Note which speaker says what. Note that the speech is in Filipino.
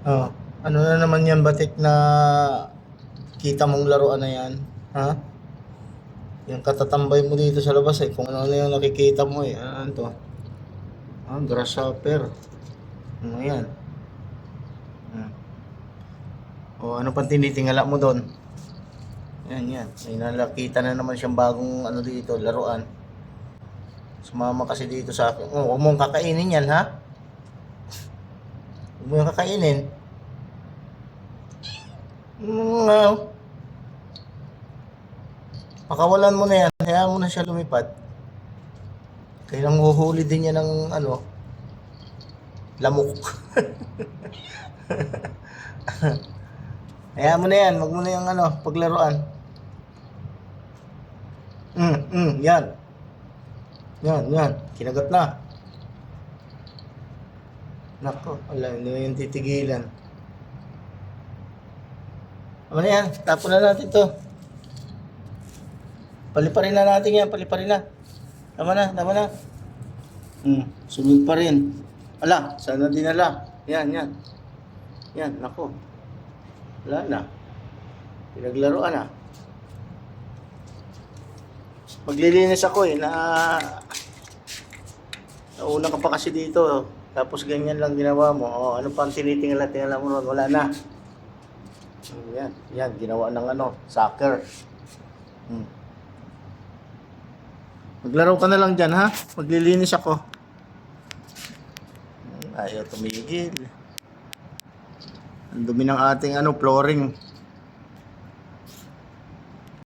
Speaker 1: Oh, ano na naman yan, batik na kita mong laruan na yan? Ha? Yung katatambay mo dito sa labas kung ano na yung nakikita mo Ano to? Grasshopper. Ano yan? Hmm. O ano pang tinitingala mo doon? Yan. May nakita na naman siyang bagong ano dito, laruan. Sumama kasi dito sa akin. Oh, huwag mong kakainin yan, ha? Huwag mo yung kakainin. Pakawalan mo na yan. Hayaan mo na siya lumipad. Kailang huhuli din yan ng ano, lamok. Hayaan mo na yan. Huwag mo na yung ano, paglaruan. Yan. Yan. Kinagat na. Nako, wala, hindi mo yung titigilan. Ano na yan? Tapon na natin to. Paliparin na natin yan. Paliparin na. Tama na. Sunod pa rin. Ala, sana dinala. Yan. Yan, nako. Wala na. Pinaglaruan na. Maglilinis ako nauna ka pa kasi dito. Tapos ganyan lang ginawa mo. Ano pang tinitingala mo ron? Wala na. Yan, ginawa ng ano, soccer. Maglaro ka na lang dyan, ha? Maglilinis ako. Ayaw tumigil. Ang dumi ng ating flooring.